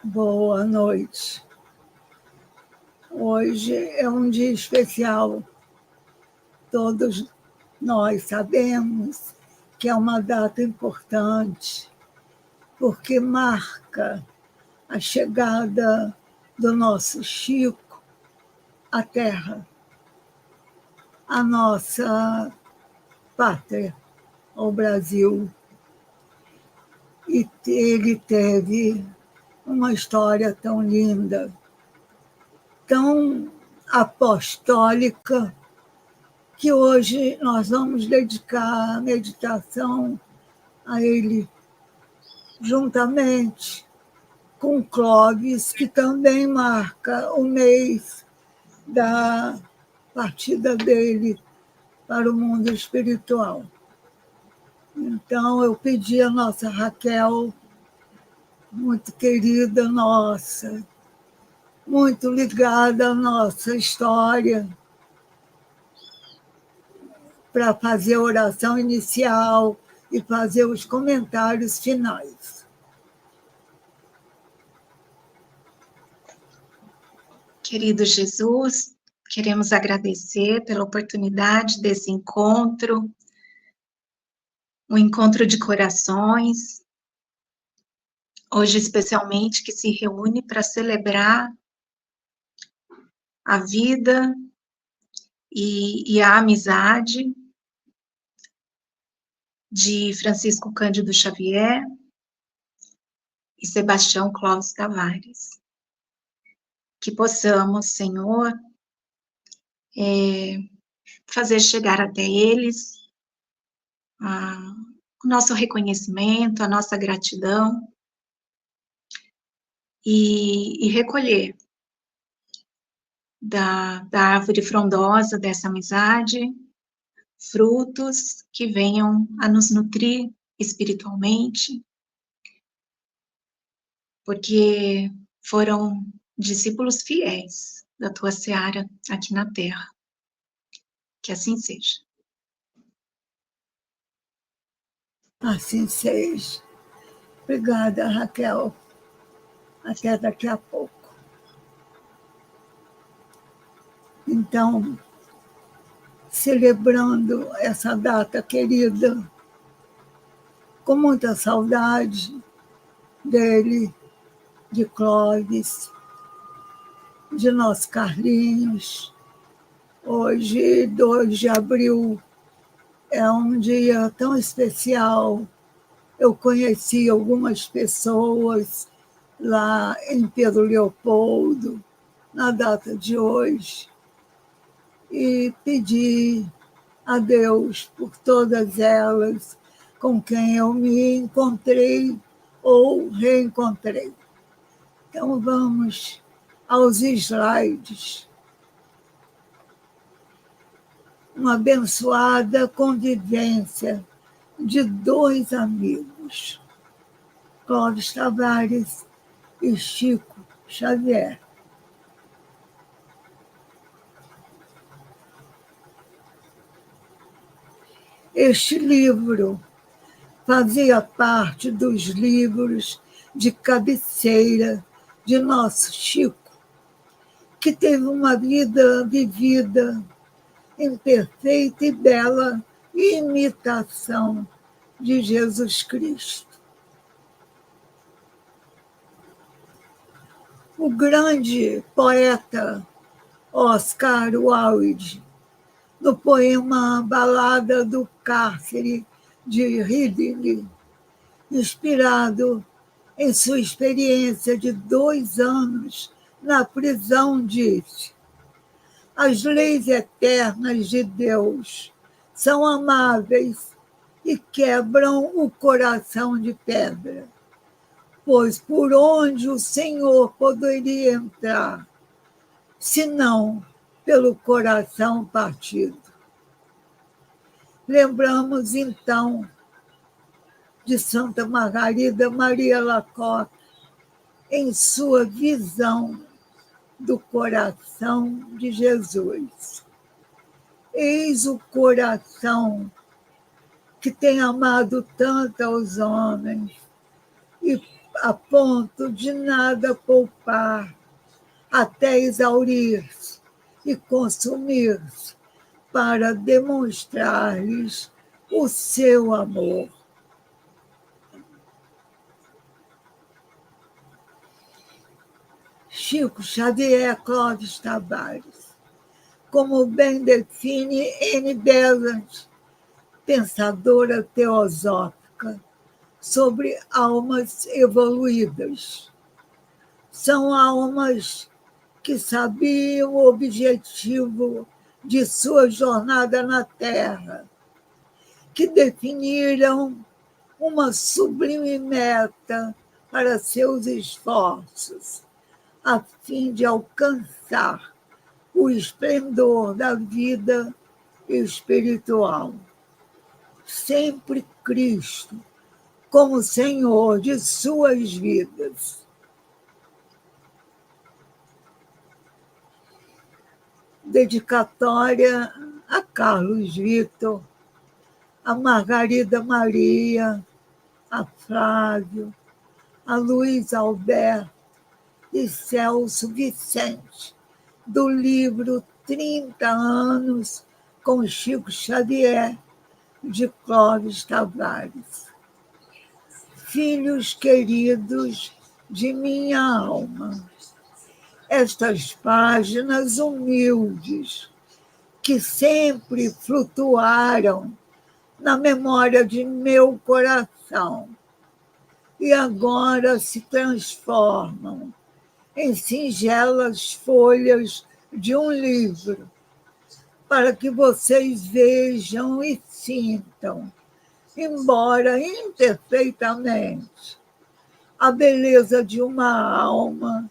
Boa noite. Hoje é um dia especial. Todos nós sabemos que é uma data importante, porque marca a chegada do nosso Chico à Terra, a nossa pátria, ao Brasil. E ele teve uma história tão linda, tão apostólica, que hoje nós vamos dedicar a meditação a ele, juntamente com Clóvis, que também marca o mês da partida dele para o mundo espiritual. Então, eu pedi à nossa Raquel, muito querida nossa, muito ligada à nossa história, para fazer a oração inicial e fazer os comentários finais. Querido Jesus, queremos agradecer pela oportunidade desse encontro, um encontro de corações, hoje especialmente que se reúne para celebrar a vida e a amizade de Francisco Cândido Xavier e Sebastião Clóvis Tavares. Que possamos, Senhor, fazer chegar até eles o nosso reconhecimento, a nossa gratidão e recolher da árvore frondosa dessa amizade frutos que venham a nos nutrir espiritualmente, porque foram discípulos fiéis da tua seara aqui na Terra. Que assim seja. Assim seja. Obrigada, Raquel. Até daqui a pouco. Então, celebrando essa data querida, com muita saudade dele, de Clóvis, de nós Carlinhos. Hoje, 2 de abril, é um dia tão especial. Eu conheci algumas pessoas lá em Pedro Leopoldo, na data de hoje, e pedi a Deus por todas elas com quem eu me encontrei ou reencontrei. Então, vamos aos slides. Uma abençoada convivência de 2 amigos, Clóvis Tavares e Chico Xavier. Este livro fazia parte dos livros de cabeceira de nosso Chico, que teve uma vida vivida em perfeita e bela imitação de Jesus Cristo. O grande poeta Oscar Wilde, no poema Balada do Cárcere de Ridley, inspirado em sua experiência de 2 anos na prisão, disse: as leis eternas de Deus são amáveis e quebram o coração de pedra, pois por onde o Senhor poderia entrar, senão pelo coração partido? Lembramos, então, de Santa Margarida Maria Alacoque, em sua visão do coração de Jesus. Eis o coração que tem amado tanto aos homens e a ponto de nada poupar, até exaurir-se e consumir-se, para demonstrar-lhes o seu amor. Chico Xavier Clóvis Tavares, como bem define N. Belland, pensadora teosófica, sobre almas evoluídas. São almas que sabiam o objetivo de sua jornada na Terra, que definiram uma sublime meta para seus esforços, a fim de alcançar o esplendor da vida espiritual. Sempre Cristo como Senhor de suas vidas. Dedicatória a Carlos Vitor, a Margarida Maria, a Flávio, a Luiz Alberto e Celso Vicente, do livro 30 anos com Chico Xavier, de Clóvis Tavares. Filhos queridos de minha alma, estas páginas humildes que sempre flutuaram na memória de meu coração e agora se transformam em singelas folhas de um livro, para que vocês vejam e sintam, embora imperfeitamente, a beleza de uma alma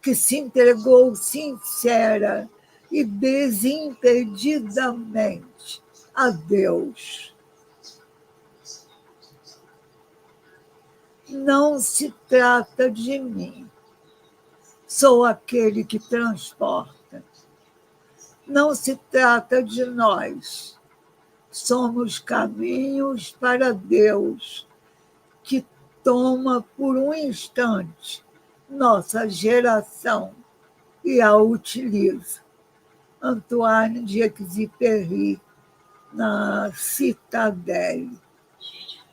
que se entregou sincera e desimpedidamente a Deus. Não se trata de mim. Sou aquele que transporta. Não se trata de nós. Somos caminhos para Deus, que toma por um instante nossa geração e a utiliza. Antoine de Exupéry, na Citadelle.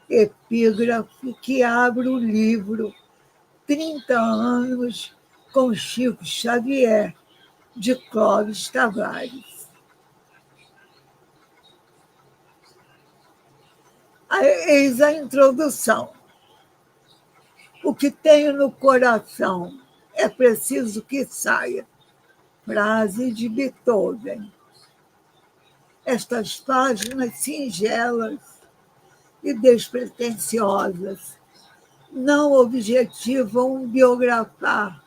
Epígrafe que abre o livro 30 anos com Chico Xavier, de Clóvis Tavares. Eis a introdução. O que tenho no coração é preciso que saia. Frase de Beethoven. Estas páginas singelas e despretensiosas não objetivam biografar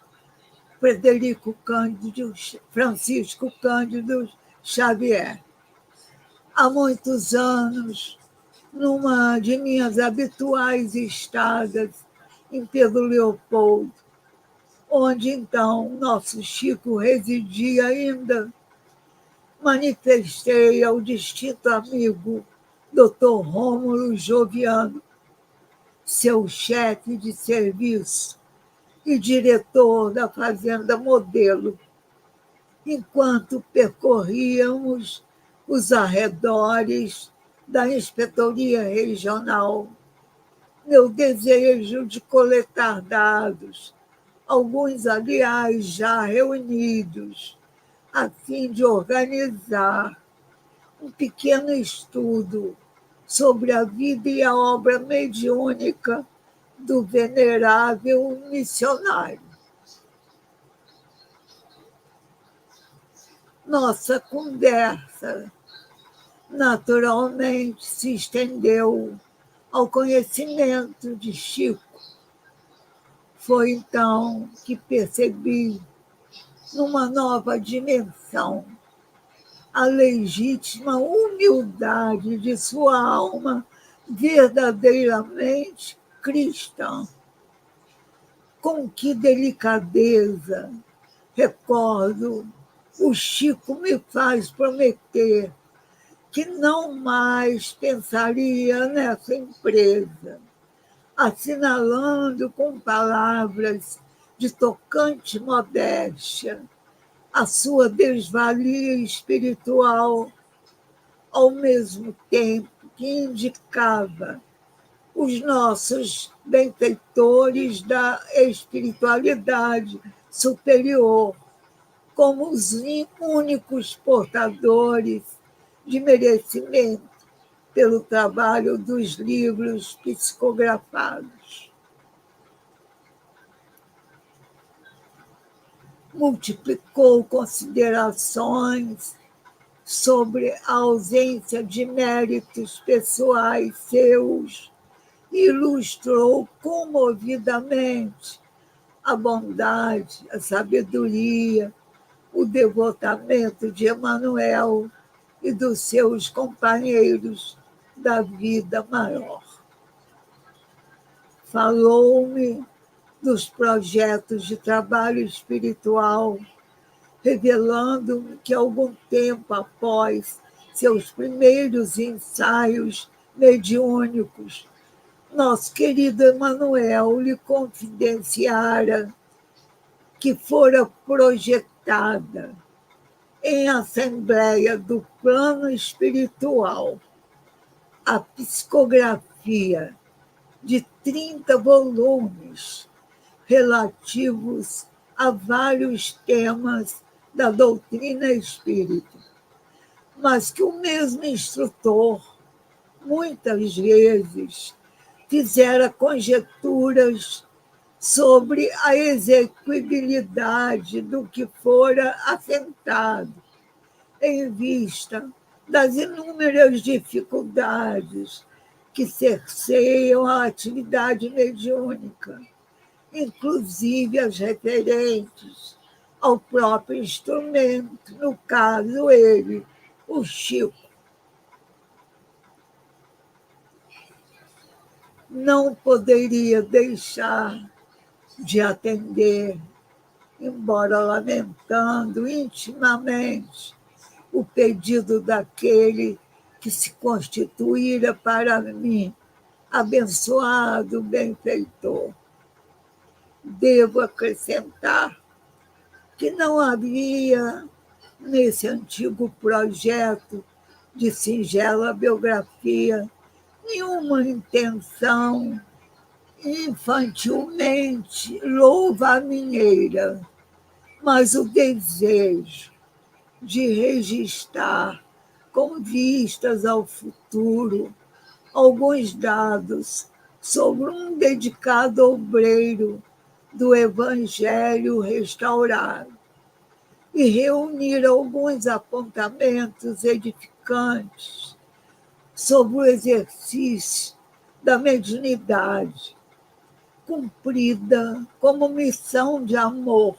Francisco Cândido Xavier. Há muitos anos, numa de minhas habituais estadas em Pedro Leopoldo, onde então nosso Chico residia ainda, manifestei ao distinto amigo Dr. Rômulo Joviano, seu chefe de serviço e diretor da Fazenda Modelo, enquanto percorríamos os arredores da Inspetoria Regional, meu desejo de coletar dados, alguns, aliás, já reunidos, a fim de organizar um pequeno estudo sobre a vida e a obra mediúnica do venerável missionário. Nossa conversa, naturalmente, se estendeu ao conhecimento de Chico. Foi então que percebi, numa nova dimensão, a legítima humildade de sua alma verdadeiramente cristã. Com que delicadeza, recordo, o Chico me faz prometer que não mais pensaria nessa empresa, assinalando com palavras de tocante modéstia a sua desvalia espiritual, ao mesmo tempo que indicava os nossos benfeitores da espiritualidade superior como os únicos portadores de merecimento pelo trabalho dos livros psicografados. Multiplicou considerações sobre a ausência de méritos pessoais seus e ilustrou comovidamente a bondade, a sabedoria, o devotamento de Emmanuel e dos seus companheiros da vida maior. Falou-me dos projetos de trabalho espiritual, revelando-me que algum tempo após seus primeiros ensaios mediúnicos, nosso querido Emmanuel lhe confidenciara que fora projetada em assembleia do plano espiritual a psicografia de 30 volumes relativos a vários temas da doutrina espírita, mas que o mesmo instrutor, muitas vezes, fizera conjecturas sobre a execuibilidade do que fora assentado, em vista das inúmeras dificuldades que cerceiam a atividade mediúnica, inclusive as referentes ao próprio instrumento, no caso ele, o Chico. Não poderia deixar de atender, embora lamentando intimamente o pedido daquele que se constituíra para mim abençoado benfeitor. Devo acrescentar que não havia, nesse antigo projeto de singela biografia, nenhuma intenção infantilmente louva-minheira, mas o desejo de registrar, com vistas ao futuro, alguns dados sobre um dedicado obreiro do Evangelho restaurado e reunir alguns apontamentos edificantes sobre o exercício da mediunidade, cumprida como missão de amor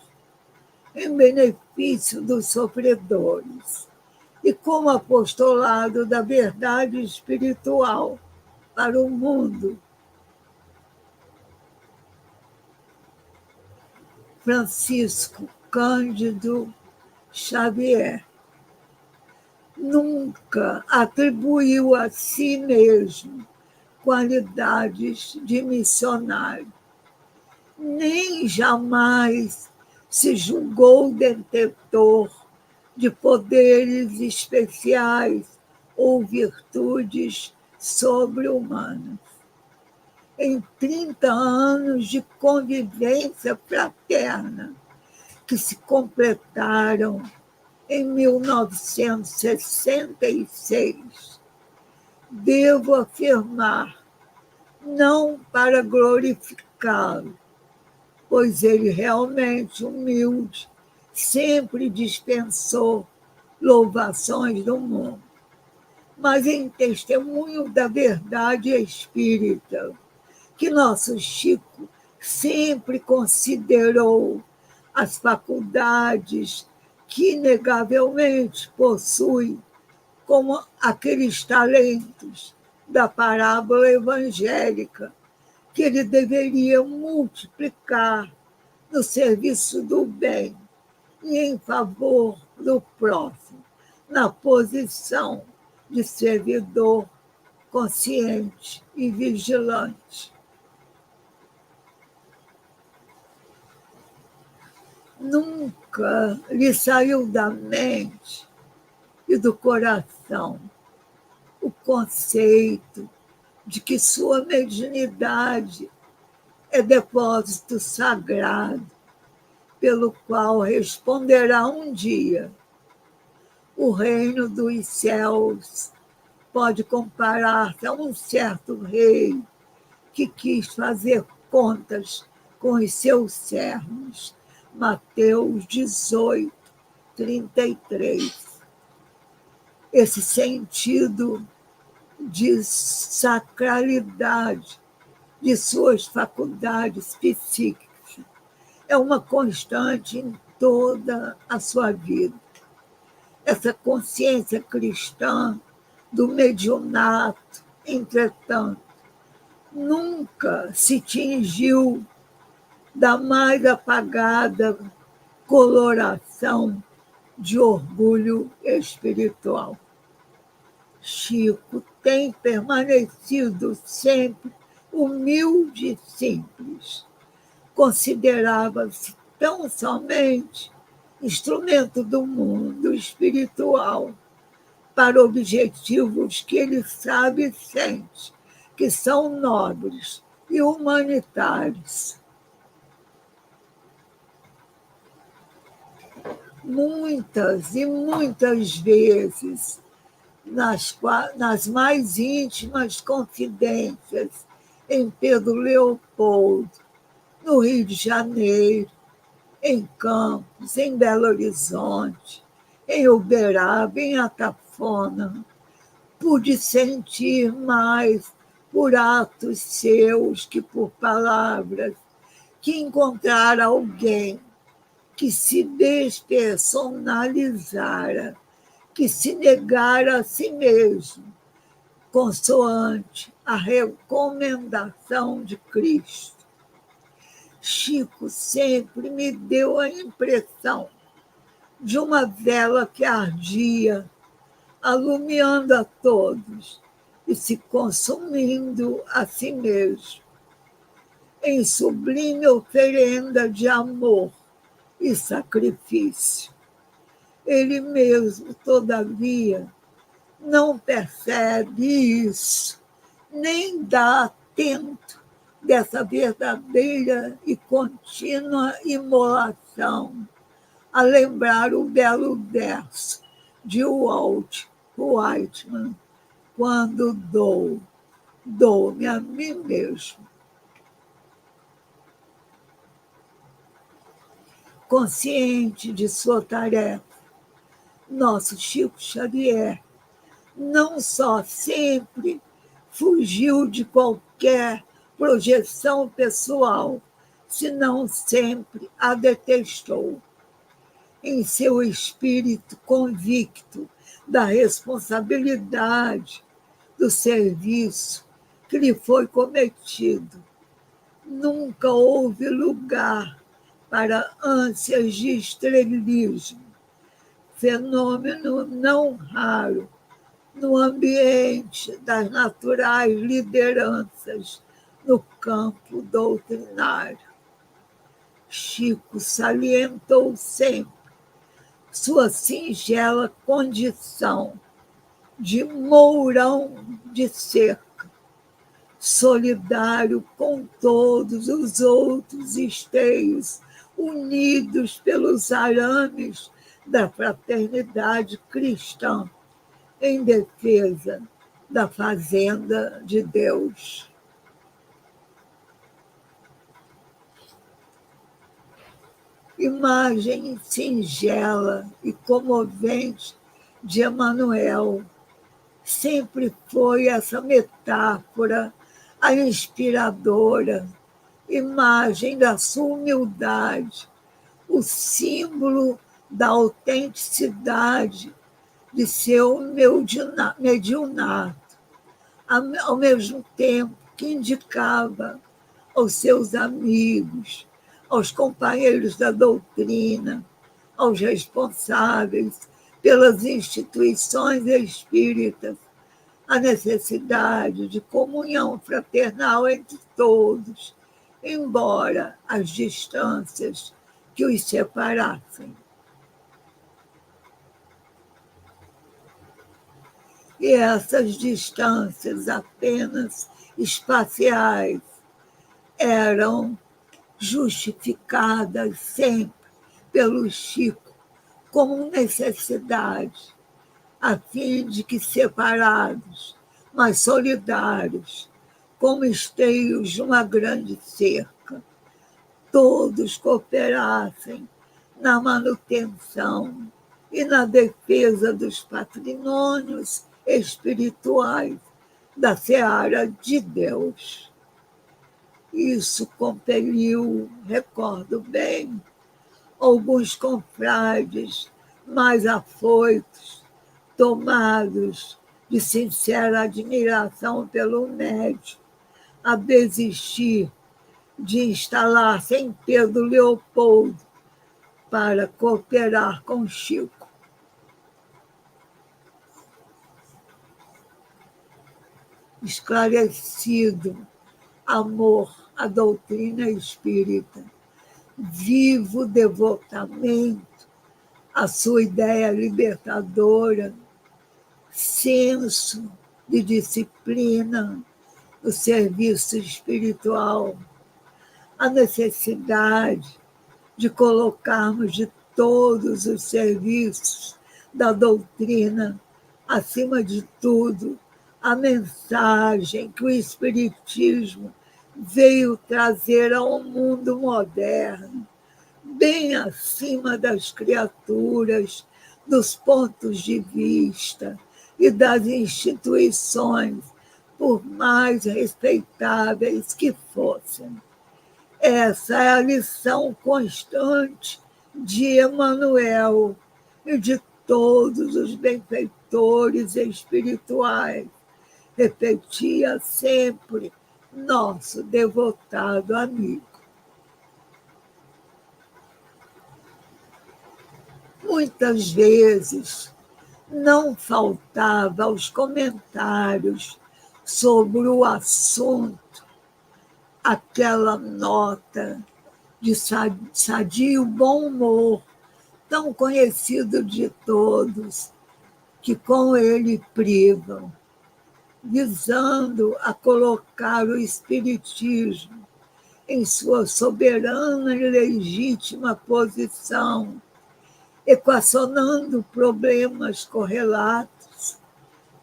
em benefício dos sofredores e como apostolado da verdade espiritual para o mundo. Francisco Cândido Xavier nunca atribuiu a si mesmo qualidades de missionário, nem jamais se julgou detentor de poderes especiais ou virtudes sobre-humanas. Em 30 anos de convivência fraterna, que se completaram em 1966, devo afirmar, não para glorificá-lo, pois ele realmente humilde, sempre dispensou louvações do mundo, mas em testemunho da verdade espírita, que nosso Chico sempre considerou as faculdades que inegavelmente possui como aqueles talentos da parábola evangélica que ele deveria multiplicar no serviço do bem e em favor do próximo, na posição de servidor consciente e vigilante. Nunca lhe saiu da mente e do coração o conceito de que sua mediunidade é depósito sagrado, pelo qual responderá um dia. O reino dos céus pode comparar-se a um certo rei que quis fazer contas com os seus servos. Mateus 18, 33. Esse sentido de sacralidade de suas faculdades psíquicas é uma constante em toda a sua vida. Essa consciência cristã do mediunato, entretanto, nunca se tingiu da mais apagada coloração de orgulho espiritual. Chico tem permanecido sempre humilde e simples. Considerava-se tão somente instrumento do mundo espiritual para objetivos que ele sabe e sente que são nobres e humanitários. Muitas e muitas vezes, nas mais íntimas confidências, em Pedro Leopoldo, no Rio de Janeiro, em Campos, em Belo Horizonte, em Uberaba, em Atafona, pude sentir mais por atos seus que por palavras, que encontrar alguém que se despersonalizara, que se negara a si mesmo, consoante a recomendação de Cristo. Chico sempre me deu a impressão de uma vela que ardia, alumiando a todos e se consumindo a si mesmo, em sublime oferenda de amor e sacrifício. Ele mesmo, todavia, não percebe isso, nem dá atento dessa verdadeira e contínua imolação, a lembrar o belo verso de Walt Whitman, quando dou-me a mim mesmo. Consciente de sua tarefa, nosso Chico Xavier não só sempre fugiu de qualquer projeção pessoal, senão sempre a detestou. Em seu espírito convicto da responsabilidade do serviço que lhe foi cometido, nunca houve lugar para ânsias de estrelismo, fenômeno não raro no ambiente das naturais lideranças no campo doutrinário. Chico salientou sempre sua singela condição de mourão de cerca, solidário com todos os outros esteios, unidos pelos arames da fraternidade cristã, em defesa da fazenda de Deus. Imagem singela e comovente de Emmanuel sempre foi essa metáfora, a inspiradora, imagem da sua humildade, o símbolo da autenticidade de seu mediunato, ao mesmo tempo que indicava aos seus amigos, aos companheiros da doutrina, aos responsáveis pelas instituições espíritas, a necessidade de comunhão fraternal entre todos, embora as distâncias que os separassem. E essas distâncias apenas espaciais eram justificadas sempre pelo Chico como necessidade, a fim de que separados, mas solidários, como esteios de uma grande cerca, todos cooperassem na manutenção e na defesa dos patrimônios espirituais da seara de Deus. Isso compeliu, recordo bem, alguns confrades mais afoitos, tomados de sincera admiração pelo médium, a desistir de instalar-se em Pedro Leopoldo para cooperar com Chico. Esclarecido amor à doutrina espírita, vivo devotamento à sua ideia libertadora, senso de disciplina no serviço espiritual, a necessidade de colocarmos de todos os serviços da doutrina, acima de tudo, a mensagem que o Espiritismo veio trazer ao mundo moderno, bem acima das criaturas, dos pontos de vista e das instituições, por mais respeitáveis que fossem. Essa é a lição constante de Emmanuel e de todos os benfeitores espirituais. Repetia sempre nosso devotado amigo. Muitas vezes não faltava aos comentários sobre o assunto aquela nota de sadio bom humor, tão conhecido de todos, que com ele privam, visando a colocar o Espiritismo em sua soberana e legítima posição, equacionando problemas correlatos.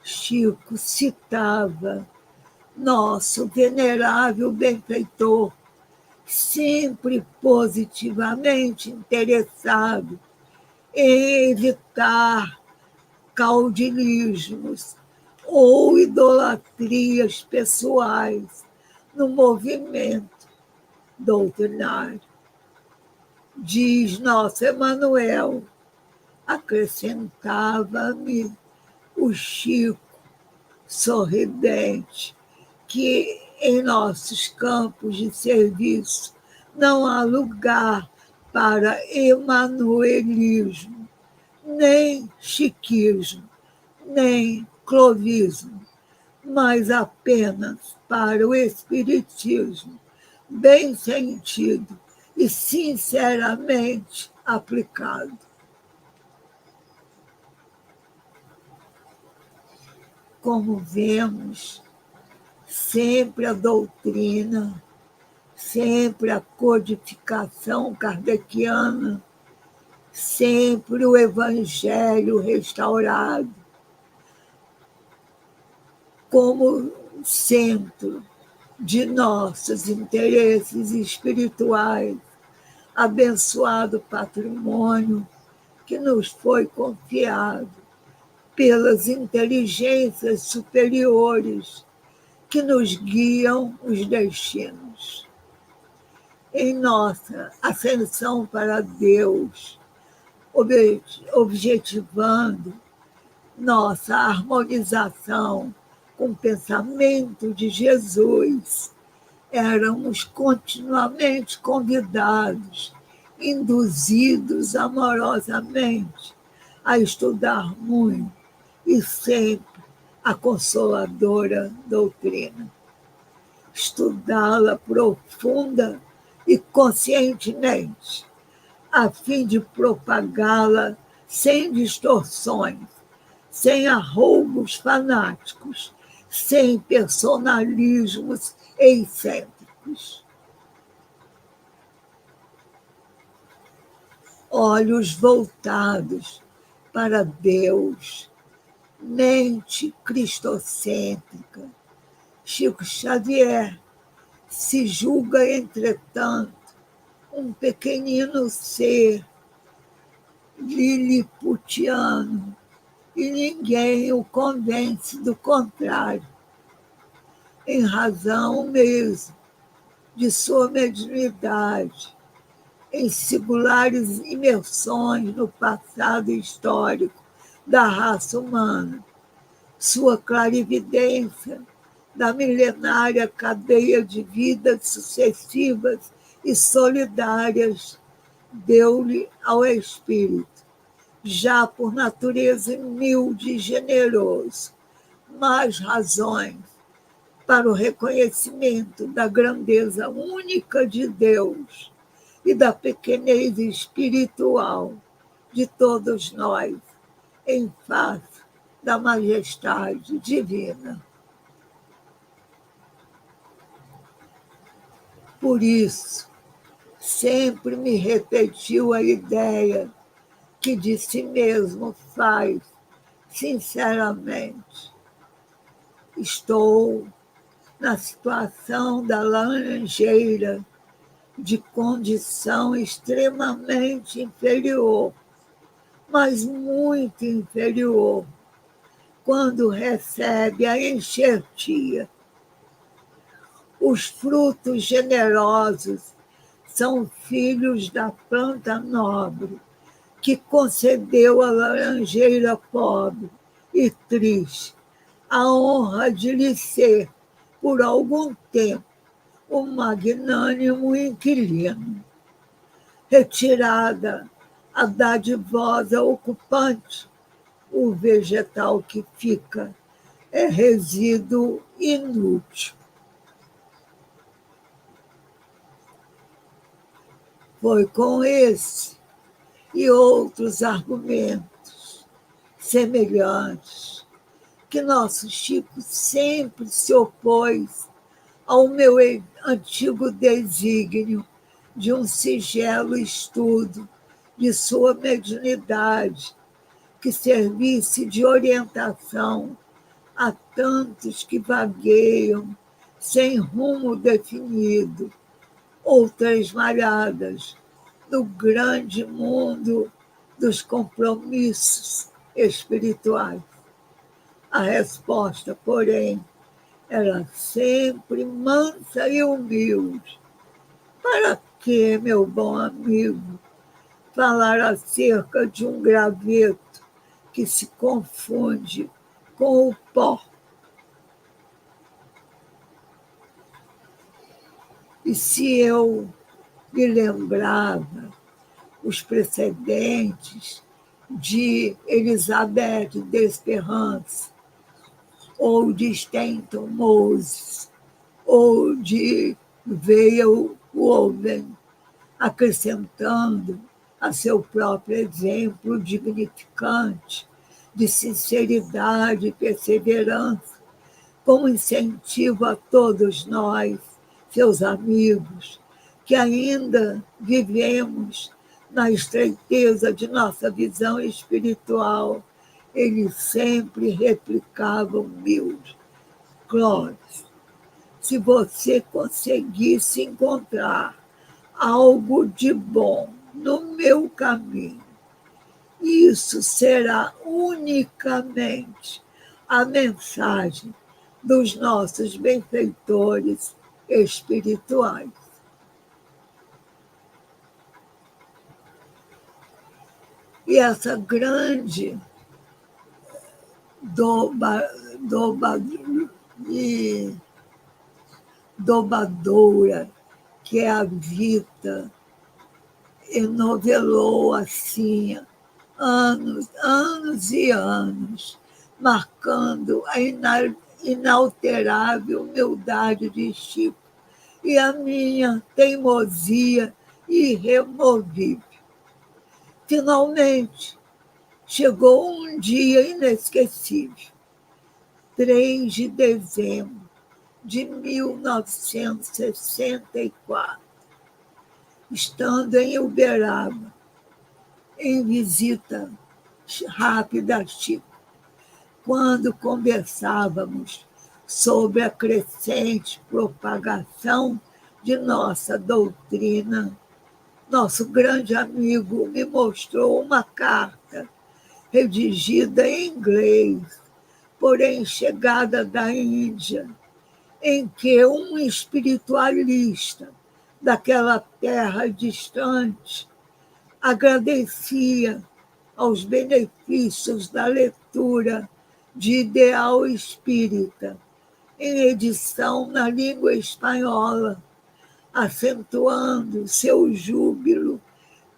Chico citava nosso venerável benfeitor, sempre positivamente interessado em evitar caudilismos ou idolatrias pessoais no movimento doutrinário. Diz nosso Emmanuel, acrescentava-me o Chico, sorridente, que em nossos campos de serviço não há lugar para emanuelismo, nem chiquismo, nem clovismo, mas apenas para o espiritismo, bem sentido e sinceramente aplicado. Como vemos, sempre a doutrina, sempre a codificação kardeciana, sempre o evangelho restaurado, como centro de nossos interesses espirituais, abençoado patrimônio que nos foi confiado pelas inteligências superiores que nos guiam os destinos. Em nossa ascensão para Deus, objetivando nossa harmonização com o pensamento de Jesus, éramos continuamente convidados, induzidos amorosamente a estudar muito e sempre a consoladora doutrina. Estudá-la profunda e conscientemente, a fim de propagá-la sem distorções, sem arroubos fanáticos, sem personalismos excêntricos. Olhos voltados para Deus, mente cristocêntrica. Chico Xavier se julga, entretanto, um pequenino ser liliputiano, e ninguém o convence do contrário, em razão mesmo de sua mediunidade, em singulares imersões no passado histórico da raça humana, sua clarividência da milenária cadeia de vidas sucessivas e solidárias deu-lhe ao espírito, já por natureza humilde e generoso, mais razões para o reconhecimento da grandeza única de Deus e da pequenez espiritual de todos nós, em face da majestade divina. Por isso, sempre me repetiu a ideia que de si mesmo faz, sinceramente. Estou na situação da laranjeira, de condição extremamente inferior, mas muito inferior, quando recebe a enxertia. Os frutos generosos são filhos da planta nobre, que concedeu à laranjeira pobre e triste a honra de lhe ser, por algum tempo, o magnânimo inquilino. Retirada a dadivosa ocupante, o vegetal que fica é resíduo inútil. Foi com esse e outros argumentos semelhantes que nosso Chico sempre se opôs ao meu antigo desígnio de um singelo estudo de sua mediunidade, que servisse de orientação a tantos que vagueiam sem rumo definido ou tresmalhadas no grande mundo dos compromissos espirituais. A resposta, porém, era sempre mansa e humilde. Para que, meu bom amigo, falar acerca de um graveto que se confunde com o pó? E se eu me lembrava os precedentes de Elizabeth Desperance, ou de Stanton Moses, ou de Beethoven, acrescentando a seu próprio exemplo dignificante de sinceridade e perseverança, como incentivo a todos nós, seus amigos, que ainda vivemos na estreiteza de nossa visão espiritual. Ele sempre replicava humilde: Clóvis, se você conseguisse encontrar algo de bom no meu caminho, isso será unicamente a mensagem dos nossos benfeitores espirituais. E essa grande dobradora que é a vida, enovelou assim anos e anos, marcando a inalterável humildade de Chico e a minha teimosia irremovível. Finalmente, chegou um dia inesquecível, 3 de dezembro de 1964, estando em Uberaba, em visita rápida a Chico, quando conversávamos sobre a crescente propagação de nossa doutrina, nosso grande amigo me mostrou uma carta redigida em inglês, porém chegada da Índia, em que um espiritualista daquela terra distante agradecia aos benefícios da leitura de Ideal Espírita, em edição na língua espanhola, acentuando seu júbilo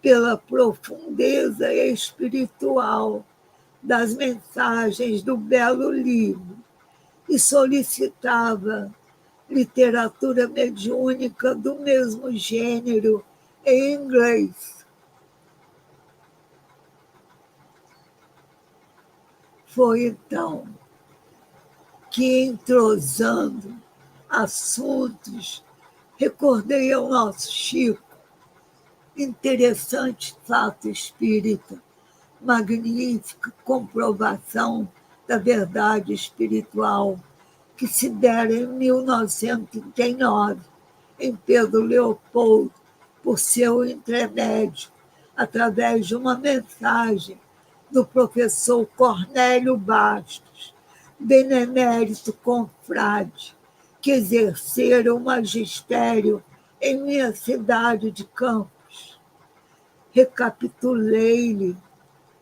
pela profundeza espiritual das mensagens do belo livro e solicitava literatura mediúnica do mesmo gênero em inglês. Foi então que, entrosando assuntos, recordei ao nosso Chico interessante fato espírita, magnífica comprovação da verdade espiritual que se dera em 1939, em Pedro Leopoldo, por seu intermédio, através de uma mensagem do professor Cornélio Bastos, benemérito confrade, que exercera o magistério em minha cidade de Campos. Recapitulei-lhe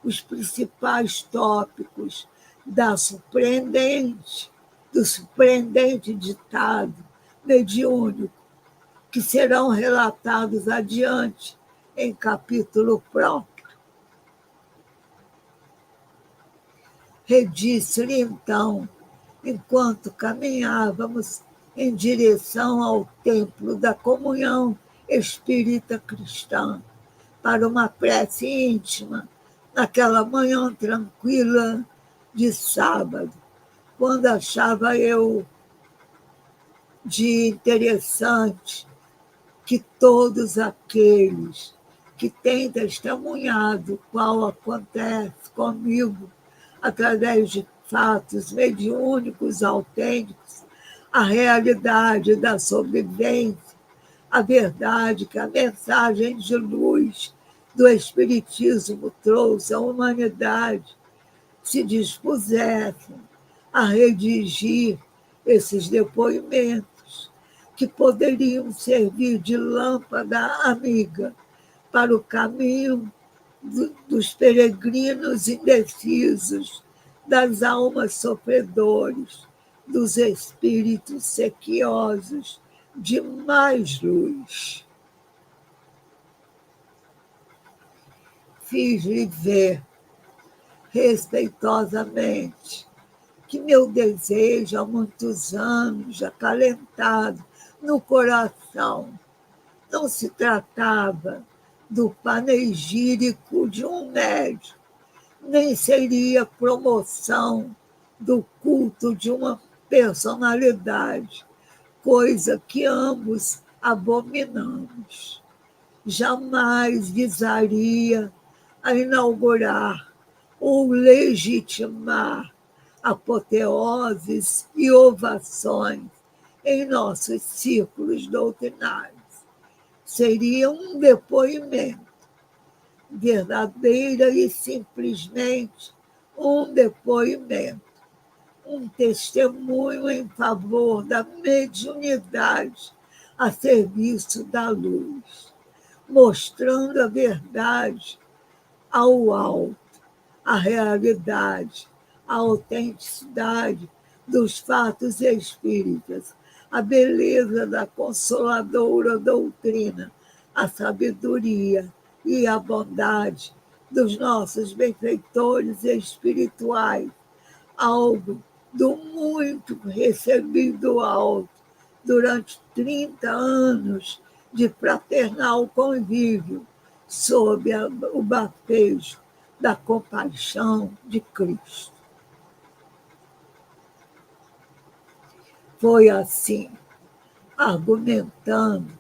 os principais tópicos do surpreendente ditado mediúnico, que serão relatados adiante em capítulo próprio. Redisse-lhe então, enquanto caminhávamos em direção ao templo da comunhão espírita cristã, para uma prece íntima, naquela manhã tranquila de sábado, quando achava eu de interessante que todos aqueles que têm testemunhado qual acontece comigo através de fatos mediúnicos autênticos, a realidade da sobrevivência, a verdade que a mensagem de luz do Espiritismo trouxe à humanidade, se dispusessem a redigir esses depoimentos, que poderiam servir de lâmpada amiga para o caminho dos peregrinos indecisos, das almas sofredores, dos espíritos sequiosos de mais luz. Fiz-lhe ver, respeitosamente, que meu desejo há muitos anos, acalentado no coração, não se tratava do panegírico de um médium, nem seria promoção do culto de uma personalidade, coisa que ambos abominamos. Jamais visaria a inaugurar ou legitimar apoteoses e ovações em nossos círculos doutrinários. Seria um depoimento, verdadeira e simplesmente um depoimento, um testemunho em favor da mediunidade a serviço da luz, mostrando a verdade ao alto, a realidade, a autenticidade dos fatos espíritas, a beleza da consoladora doutrina, a sabedoria e a bondade dos nossos benfeitores espirituais, algo do muito recebido alto durante 30 anos de fraternal convívio, sob o bafejo da compaixão de Cristo. Foi assim, argumentando,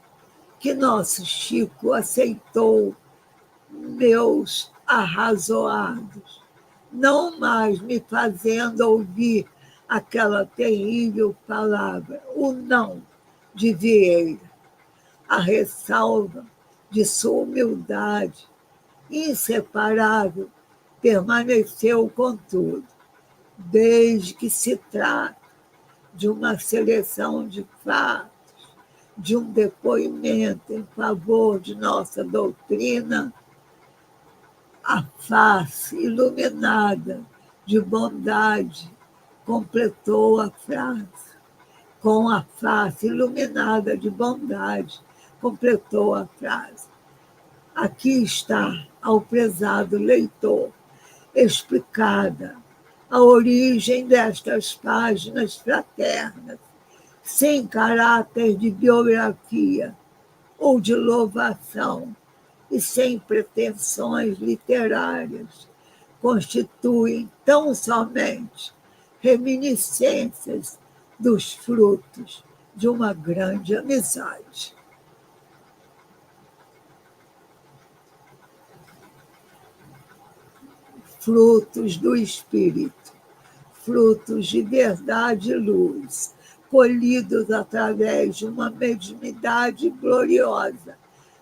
que nosso Chico aceitou meus arrazoados, não mais me fazendo ouvir aquela terrível palavra, o não de Vieira. A ressalva de sua humildade inseparável permaneceu, contudo, desde que se trata de uma seleção de fatos, de um depoimento em favor de nossa doutrina, a face iluminada de bondade completou a frase. Com a face iluminada de bondade, completou a frase. Aqui está, ao prezado leitor, explicada a origem destas páginas fraternas, sem caráter de biografia ou de louvação e sem pretensões literárias, constituem tão somente reminiscências dos frutos de uma grande amizade. Frutos do Espírito, frutos de verdade e luz, colhidos através de uma mediunidade gloriosa,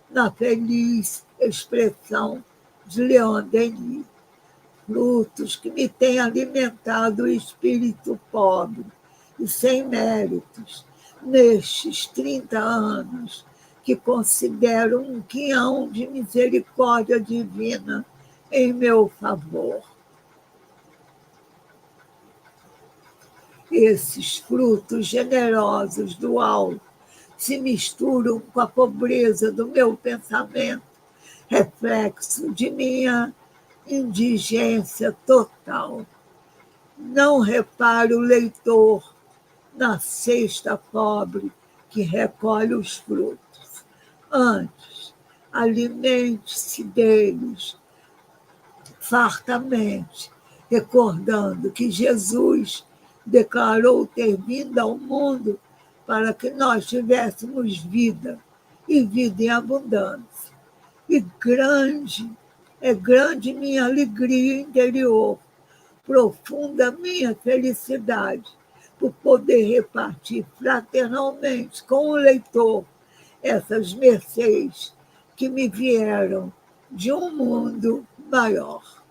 na feliz expressão de Leon Denis. Frutos que me têm alimentado o espírito pobre e sem méritos nestes 30 anos, que considero um quinhão de misericórdia divina em meu favor. Esses frutos generosos do alto se misturam com a pobreza do meu pensamento, reflexo de minha indigência total. Não repare o leitor na cesta pobre que recolhe os frutos. Antes, alimente-se deles fartamente, recordando que Jesus declarou ter vindo ao mundo para que nós tivéssemos vida, e vida em abundância. E grande minha alegria interior, profunda minha felicidade por poder repartir fraternalmente com o leitor essas mercês que me vieram de um mundo maior.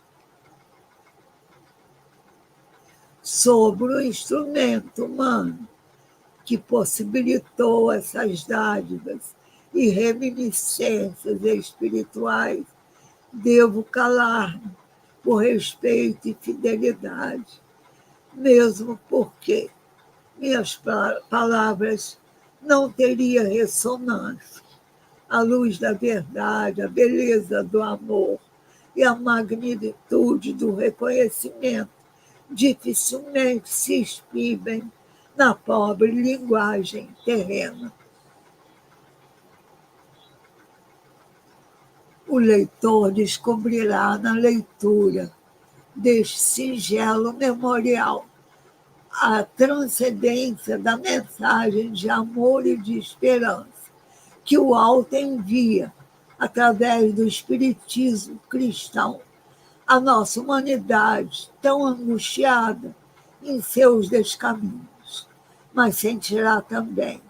Sobre o instrumento humano que possibilitou essas dádivas e reminiscências espirituais, devo calar-me por respeito e fidelidade, mesmo porque minhas palavras não teriam ressonância. A luz da verdade, a beleza do amor e a magnitude do reconhecimento dificilmente se exprimem na pobre linguagem terrena. O leitor descobrirá na leitura deste singelo memorial a transcendência da mensagem de amor e de esperança que o alto envia através do espiritismo cristão à nossa humanidade tão angustiada em seus descaminhos, mas sentirá também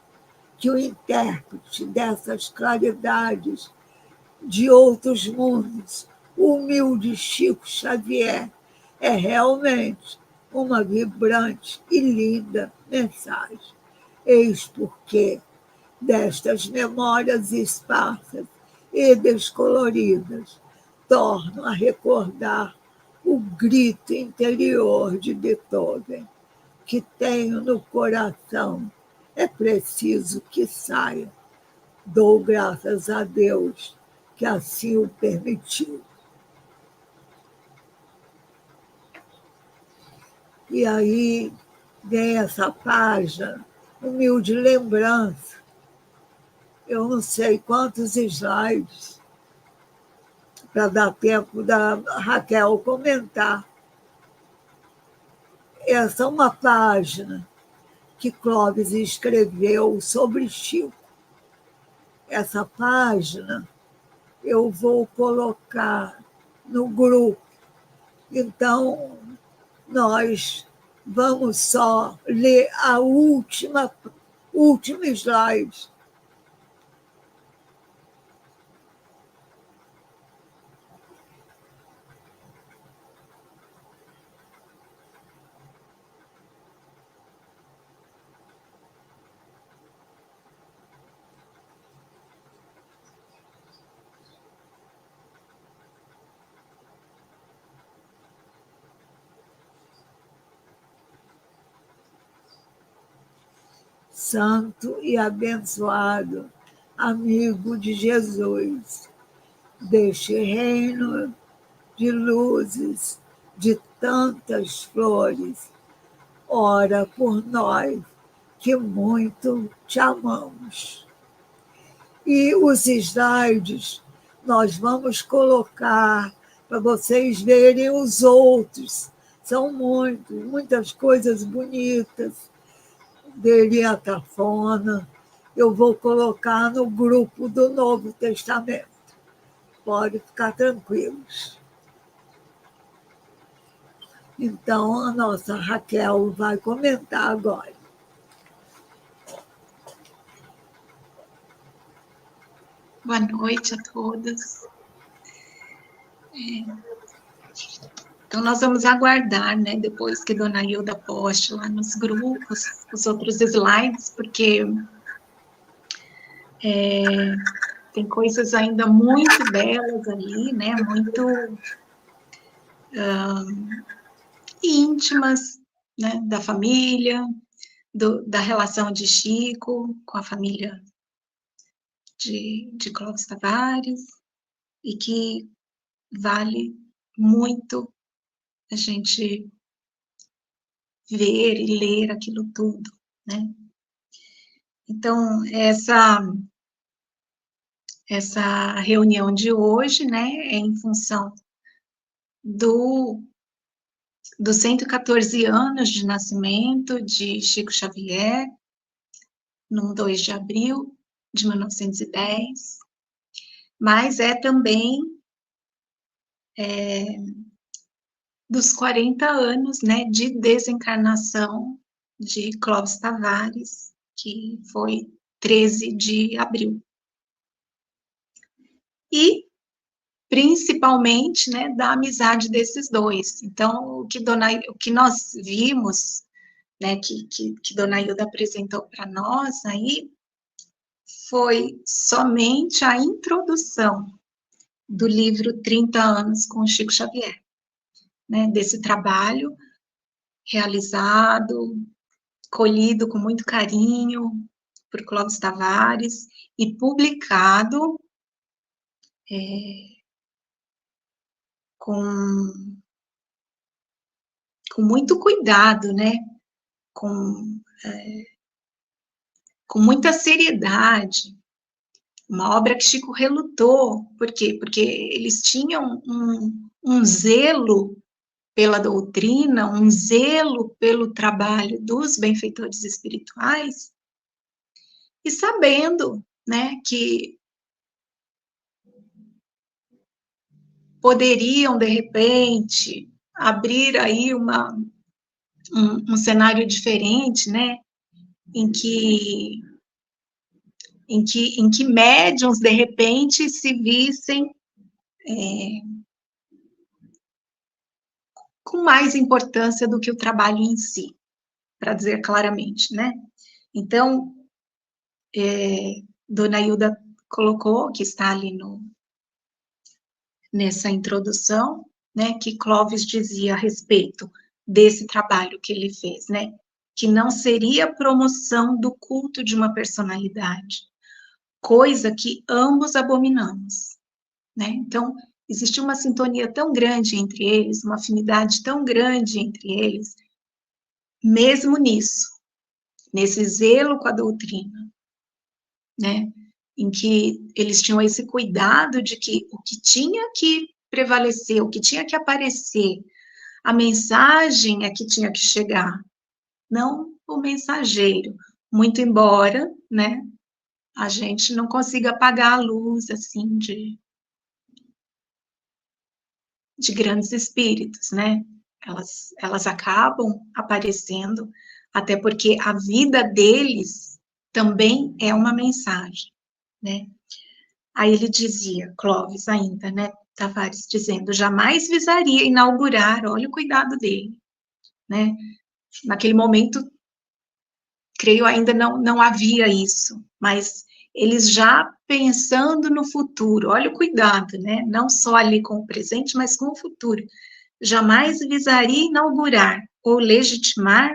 que o intérprete dessas claridades de outros mundos, o humilde Chico Xavier, é realmente uma vibrante e linda mensagem. Eis porque destas memórias esparsas e descoloridas torno a recordar o grito interior de Beethoven, que tenho no coração. É preciso que saia. Dou graças a Deus que assim o permitiu. E aí vem essa página, humilde lembrança. Eu não sei quantos slides, para dar tempo da Raquel comentar. Essa é uma página que Clóvis escreveu sobre Chico. Essa página eu vou colocar no grupo. Então, nós vamos só ler a última slide. Santo e abençoado amigo de Jesus, deste reino de luzes, de tantas flores, ora por nós que muito te amamos. E os slides nós vamos colocar para vocês verem os outros. São muitas coisas bonitas dele a cafona. Eu vou colocar no grupo do Novo Testamento. Pode ficar tranquilos. Então, a nossa Raquel vai comentar agora. Boa noite a todos. Então, nós vamos aguardar, né, depois que Dona Hilda poste lá nos grupos os outros slides, porque tem coisas ainda muito belas ali, né, muito íntimas, né, da família, da relação de Chico com a família de Clóvis Tavares, e que vale muito a gente ver e ler aquilo tudo, né? Então, essa reunião de hoje, né, é em função dos 114 anos de nascimento de Chico Xavier, no 2 de abril de 1910, mas é também dos 40 anos, né, de desencarnação de Clóvis Tavares, que foi 13 de abril. E, principalmente, né, da amizade desses dois. Então, o que nós vimos, né, que Dona Hilda apresentou para nós aí, foi somente a introdução do livro 30 anos com Chico Xavier, né, desse trabalho realizado, colhido com muito carinho por Clóvis Tavares e publicado com muito cuidado, né? Com muita seriedade. Uma obra que Chico relutou. Por quê? Porque eles tinham um zelo pela doutrina, um zelo pelo trabalho dos benfeitores espirituais, e sabendo, né, que poderiam, de repente, abrir aí um cenário diferente, né, em que médiuns, de repente, se vissem com mais importância do que o trabalho em si, para dizer claramente, né? Então, Dona Hilda colocou, que está ali nessa introdução, né, que Clóvis dizia a respeito desse trabalho que ele fez, né, que não seria promoção do culto de uma personalidade, coisa que ambos abominamos, né? Então, existe uma sintonia tão grande entre eles, uma afinidade tão grande entre eles, mesmo nisso, nesse zelo com a doutrina, né? em que eles tinham esse cuidado de que o que tinha que prevalecer, o que tinha que aparecer, a mensagem é que tinha que chegar, não o mensageiro. Muito embora, né, a gente não consiga apagar a luz, assim, de grandes espíritos, né? Elas acabam aparecendo, até porque a vida deles também é uma mensagem, né? Aí ele dizia, Clóvis ainda, né, Tavares, dizendo, jamais visaria inaugurar, olha o cuidado dele, né? Naquele momento, creio ainda não havia isso, mas eles já pensando no futuro, olha o cuidado, né? Não só ali com o presente, mas com o futuro. Jamais visaria inaugurar ou legitimar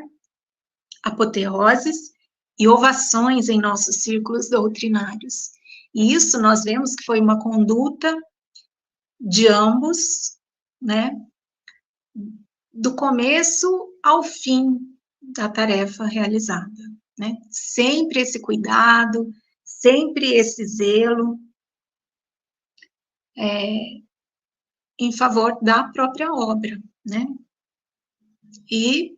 apoteoses e ovações em nossos círculos doutrinários. E isso nós vemos que foi uma conduta de ambos, né, do começo ao fim da tarefa realizada, né? Sempre esse cuidado, sempre esse zelo em favor da própria obra, né? E,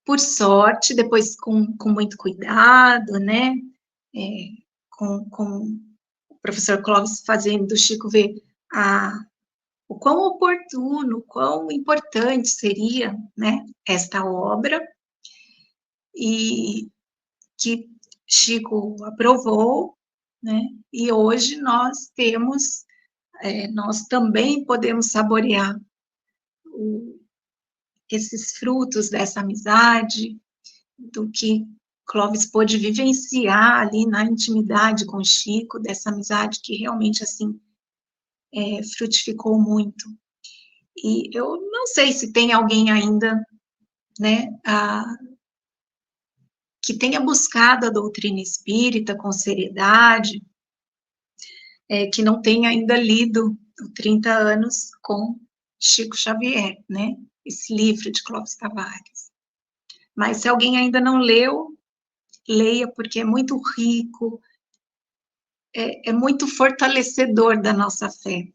por sorte, depois com muito cuidado, né? Com o professor Clóvis fazendo o Chico ver o quão oportuno, o quão importante seria, né, esta obra, e que Chico aprovou, né, e hoje nós temos, nós também podemos saborear esses frutos dessa amizade, do que Clóvis pôde vivenciar ali na intimidade com Chico, dessa amizade que realmente, assim, frutificou muito. E eu não sei se tem alguém ainda, né, que tenha buscado a doutrina espírita com seriedade, que não tenha ainda lido o 30 anos com Chico Xavier, né, esse livro de Clóvis Tavares. Mas se alguém ainda não leu, leia, porque é muito rico, é muito fortalecedor da nossa fé.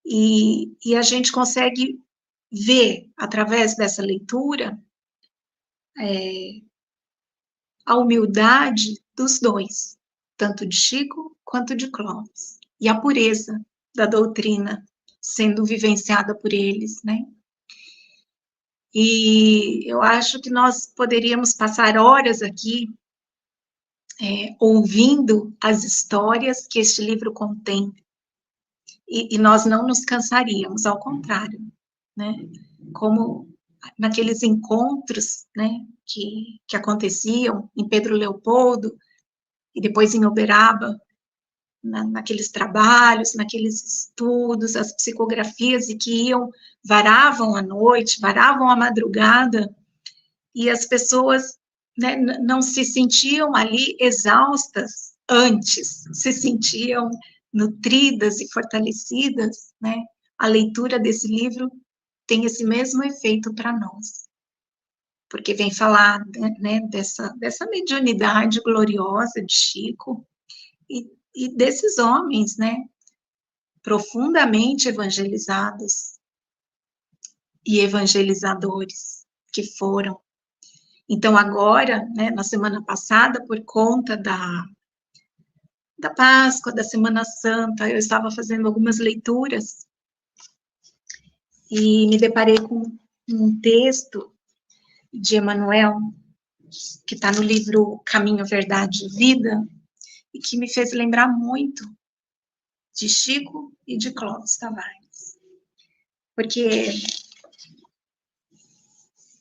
E a gente consegue ver, através dessa leitura, a humildade dos dois, tanto de Chico quanto de Clóvis, e a pureza da doutrina sendo vivenciada por eles, né? E eu acho que nós poderíamos passar horas aqui ouvindo as histórias que este livro contém, e nós não nos cansaríamos, ao contrário, né? Como naqueles encontros, né, que aconteciam em Pedro Leopoldo e depois em Uberaba, naqueles trabalhos, naqueles estudos, as psicografias, e que varavam a noite, varavam a madrugada, e as pessoas, né, não se sentiam ali exaustas antes, se sentiam nutridas e fortalecidas, né? A leitura desse livro tem esse mesmo efeito para nós, porque vem falar, né, dessa mediunidade gloriosa de Chico e desses homens, né, profundamente evangelizados e evangelizadores que foram. Então, agora, né, na semana passada, por conta da Páscoa, da Semana Santa, eu estava fazendo algumas leituras e me deparei com um texto de Emmanuel, que está no livro Caminho, Verdade e Vida, e que me fez lembrar muito de Chico e de Clóvis Tavares. Porque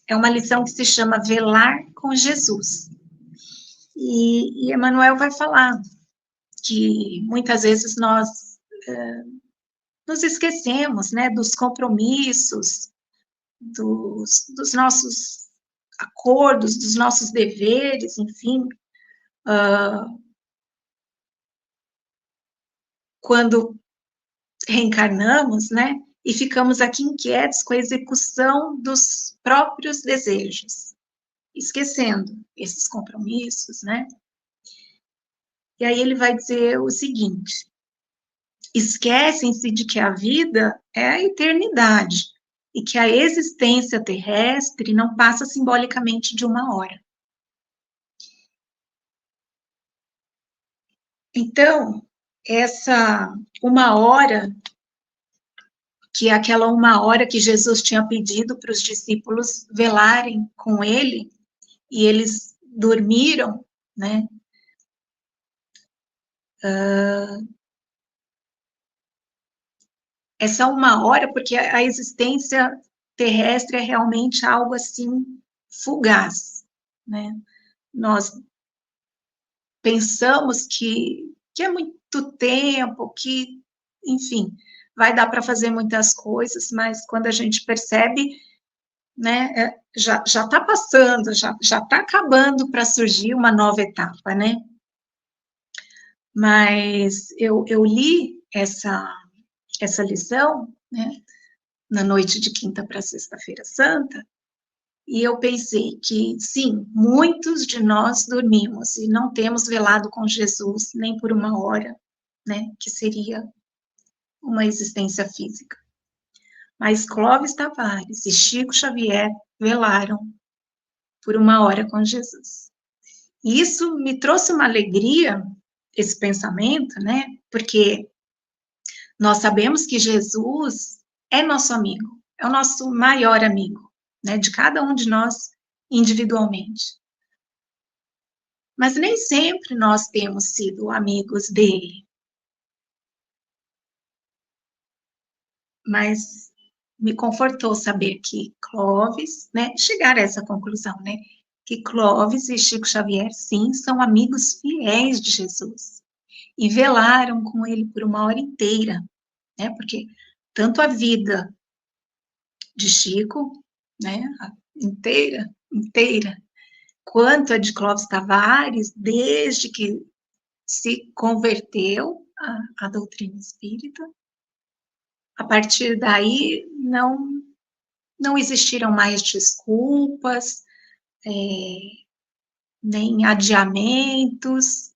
é uma lição que se chama Velar com Jesus. E Emmanuel vai falar que muitas vezes nós nos esquecemos, né, dos compromissos, dos nossos acordos, dos nossos deveres, enfim, quando reencarnamos, né, e ficamos aqui inquietos com a execução dos próprios desejos, esquecendo esses compromissos, né, E aí ele vai dizer o seguinte: esquecem-se de que a vida é a eternidade e que a existência terrestre não passa simbolicamente de uma hora. Então, essa uma hora, que é aquela uma hora que Jesus tinha pedido para os discípulos velarem com ele, e eles dormiram, né? Essa uma hora, porque a existência terrestre é realmente algo assim fugaz, né? Nós pensamos que é muito tempo, que, enfim, vai dar para fazer muitas coisas, mas quando a gente percebe, né, já está passando, já está acabando para surgir uma nova etapa, né? Mas eu li essa lição, né, na noite de quinta para sexta-feira santa, e eu pensei que, sim, muitos de nós dormimos e não temos velado com Jesus nem por uma hora, né, que seria uma existência física. Mas Clóvis Tavares e Chico Xavier velaram por uma hora com Jesus. E isso me trouxe uma alegria, esse pensamento, né, porque nós sabemos que Jesus é nosso amigo, é o nosso maior amigo, né, de cada um de nós individualmente. Mas nem sempre nós temos sido amigos dele. Mas me confortou saber que Clóvis, né, chegar a essa conclusão, né, que Clóvis e Chico Xavier, sim, são amigos fiéis de Jesus. E velaram com ele por uma hora inteira, né, porque tanto a vida de Chico, né, inteira, quanto a de Clóvis Tavares, desde que se converteu à doutrina espírita, a partir daí não existiram mais desculpas, nem adiamentos,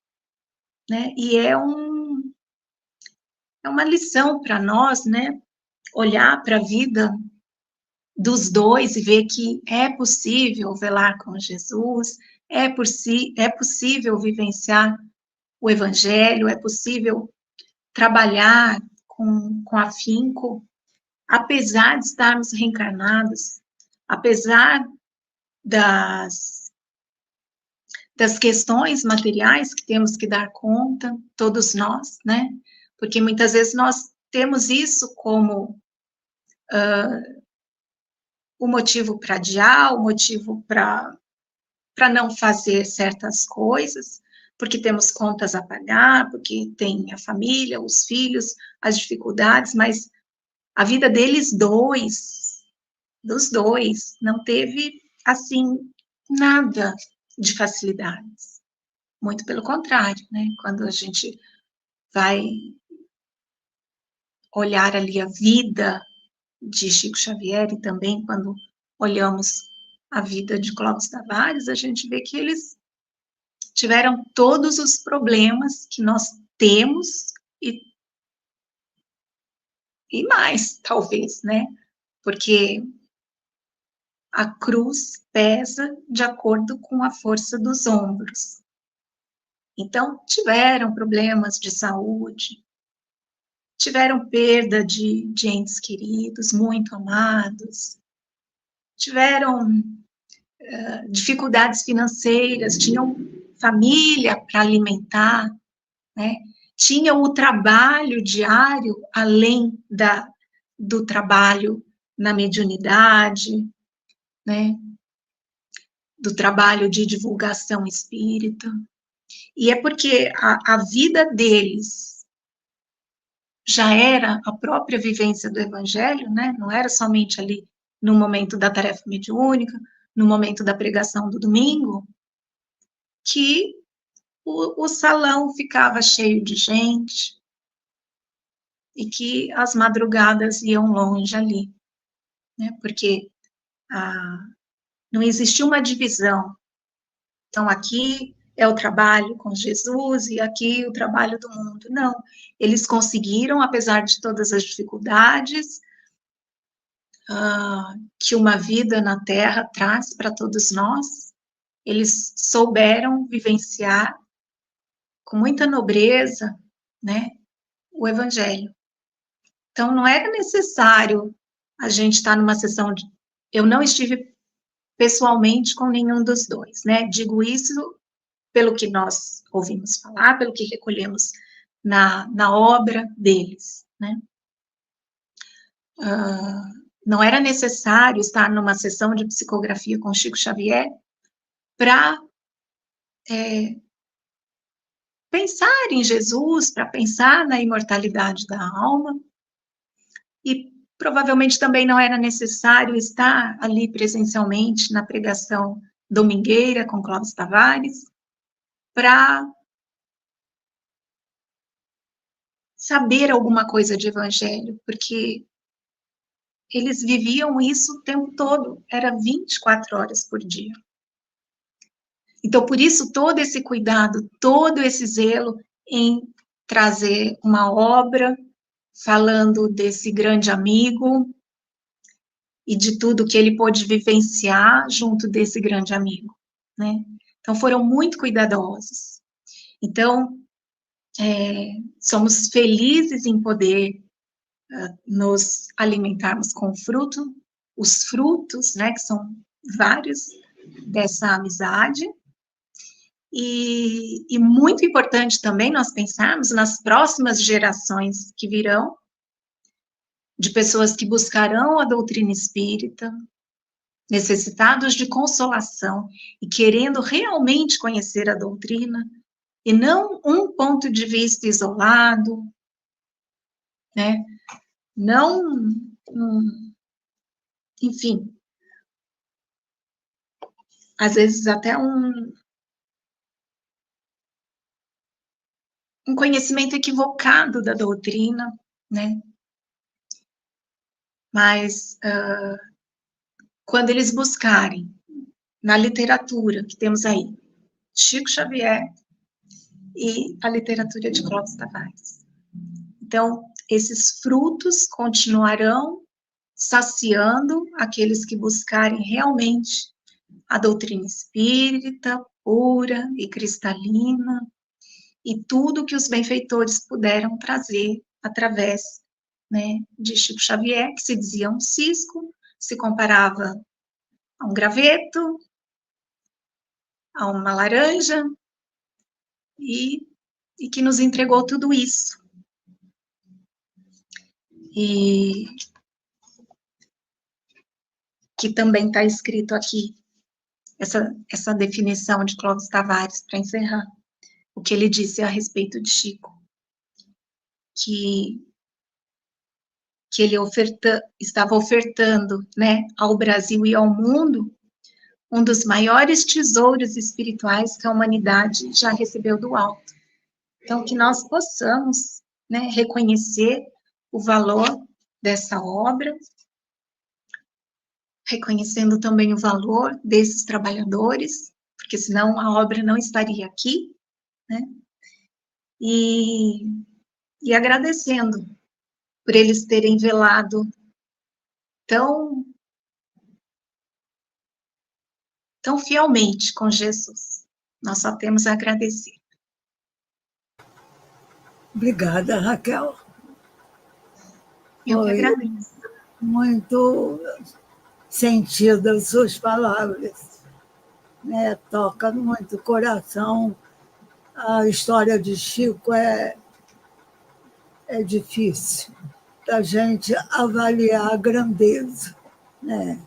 né, e é uma lição para nós, né, olhar para a vida dos dois e ver que é possível velar com Jesus, é possível vivenciar o Evangelho, é possível trabalhar com afinco, apesar de estarmos reencarnados, apesar das questões materiais que temos que dar conta, todos nós, né? Porque muitas vezes nós temos isso como o motivo para adiar, o motivo para não fazer certas coisas, porque temos contas a pagar, porque tem a família, os filhos, as dificuldades, mas a vida dos dois, não teve, assim, nada de facilidades. Muito pelo contrário, né? Quando a gente vai olhar ali a vida de Chico Xavier e também quando olhamos a vida de Clóvis Tavares, a gente vê que eles tiveram todos os problemas que nós temos e mais, talvez, né? Porque a cruz pesa de acordo com a força dos ombros. Então, tiveram problemas de saúde, tiveram perda de entes queridos, muito amados, tiveram dificuldades financeiras, tinham família para alimentar, né? Tinham o trabalho diário, além do trabalho na mediunidade, né? Do trabalho de divulgação espírita. E é porque a vida deles já era a própria vivência do Evangelho, né? Não era somente ali no momento da tarefa mediúnica, no momento da pregação do domingo, que o salão ficava cheio de gente e que as madrugadas iam longe ali, né? Porque não existia uma divisão. Então, aqui é o trabalho com Jesus e aqui o trabalho do mundo. Não, eles conseguiram, apesar de todas as dificuldades que uma vida na Terra traz para todos nós, eles souberam vivenciar com muita nobreza, né, o Evangelho. Então, não era necessário a gente estar numa sessão de... Eu não estive pessoalmente com nenhum dos dois, né? Digo isso pelo que nós ouvimos falar, pelo que recolhemos na obra deles, né? Não era necessário estar numa sessão de psicografia com Chico Xavier para pensar em Jesus, para pensar na imortalidade da alma, e provavelmente também não era necessário estar ali presencialmente na pregação domingueira com Clóvis Tavares, para saber alguma coisa de evangelho, porque eles viviam isso o tempo todo, era 24 horas por dia. Então, por isso, todo esse cuidado, todo esse zelo em trazer uma obra falando desse grande amigo e de tudo que ele pôde vivenciar junto desse grande amigo, né? Então, foram muito cuidadosos. Então, somos felizes em poder nos alimentarmos com fruto, os frutos, né, que são vários dessa amizade, e muito importante também nós pensarmos nas próximas gerações que virão, de pessoas que buscarão a doutrina espírita, necessitados de consolação e querendo realmente conhecer a doutrina, e não um ponto de vista isolado, né? Não, enfim, às vezes até um conhecimento equivocado da doutrina, né? Mas quando eles buscarem na literatura que temos aí, Chico Xavier e a literatura de Clóvis Tavares. Então, esses frutos continuarão saciando aqueles que buscarem realmente a doutrina espírita, pura e cristalina, e tudo que os benfeitores puderam trazer através, né, de Chico Xavier, que se dizia um cisco, se comparava a um graveto, a uma laranja, e que nos entregou tudo isso. E que também está escrito aqui, essa definição de Clóvis Tavares, para encerrar, o que ele disse a respeito de Chico, que ele estava ofertando, né, ao Brasil e ao mundo um dos maiores tesouros espirituais que a humanidade já recebeu do alto. Então, que nós possamos, né, reconhecer o valor dessa obra, reconhecendo também o valor desses trabalhadores, porque senão a obra não estaria aqui, né? E agradecendo por eles terem velado tão fielmente com Jesus. Nós só temos a agradecer. Obrigada, Raquel. Eu que agradeço. Muito sentido as suas palavras, né? Toca muito o coração. A história de Chico é difícil da gente avaliar a grandeza, né?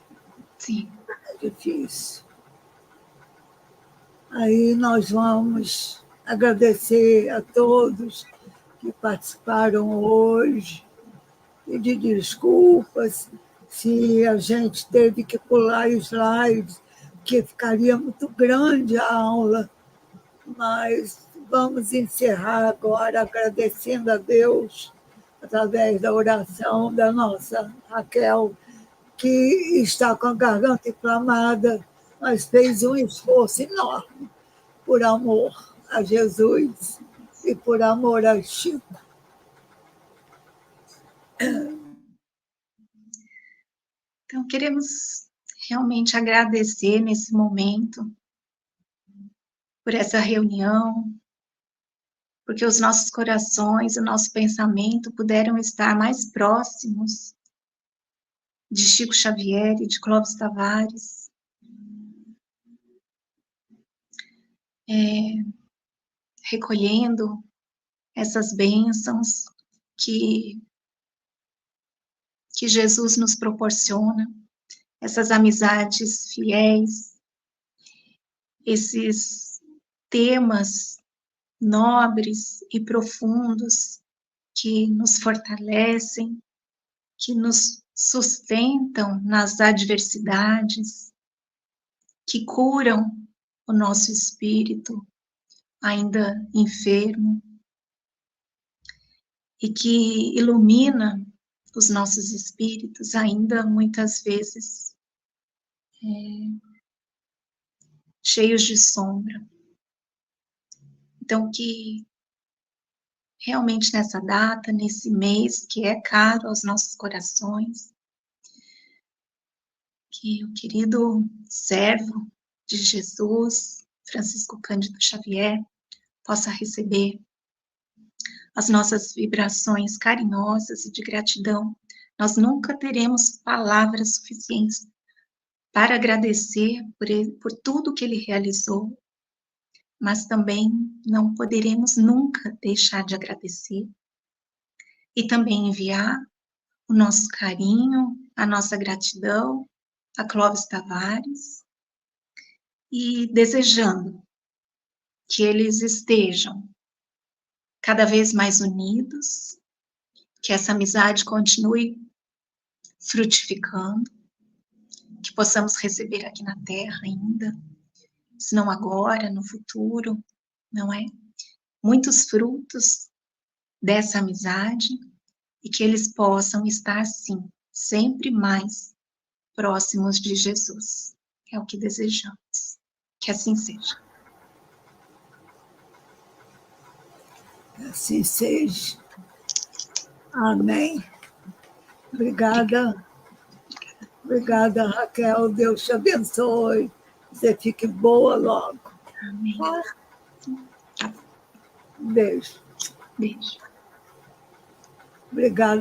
Sim. É difícil. Aí nós vamos agradecer a todos que participaram hoje, pedir desculpas se a gente teve que pular slides, porque ficaria muito grande a aula, mas vamos encerrar agora agradecendo a Deus, através da oração da nossa Raquel, que está com a garganta inflamada, mas fez um esforço enorme, por amor a Jesus e por amor a Chico. Então, queremos realmente agradecer nesse momento por essa reunião, porque os nossos corações, o nosso pensamento puderam estar mais próximos de Chico Xavier e de Clóvis Tavares. Recolhendo essas bênçãos que Jesus nos proporciona, essas amizades fiéis, esses temas nobres e profundos que nos fortalecem, que nos sustentam nas adversidades, que curam o nosso espírito ainda enfermo e que ilumina os nossos espíritos ainda muitas vezes cheios de sombra. Então, que realmente nessa data, nesse mês que é caro aos nossos corações, que o querido servo de Jesus, Francisco Cândido Xavier, possa receber as nossas vibrações carinhosas e de gratidão. Nós nunca teremos palavras suficientes para agradecer por tudo que ele realizou, mas também não poderemos nunca deixar de agradecer e também enviar o nosso carinho, a nossa gratidão a Clóvis Tavares e desejando que eles estejam cada vez mais unidos, que essa amizade continue frutificando, que possamos receber aqui na Terra ainda, se não agora, no futuro, não é? Muitos frutos dessa amizade e que eles possam estar, sim, sempre mais próximos de Jesus. É o que desejamos. Que assim seja. Assim seja. Amém. Obrigada. Obrigada, Raquel. Deus te abençoe. Você fique boa logo. Amém. Beijo. Beijo. Obrigada.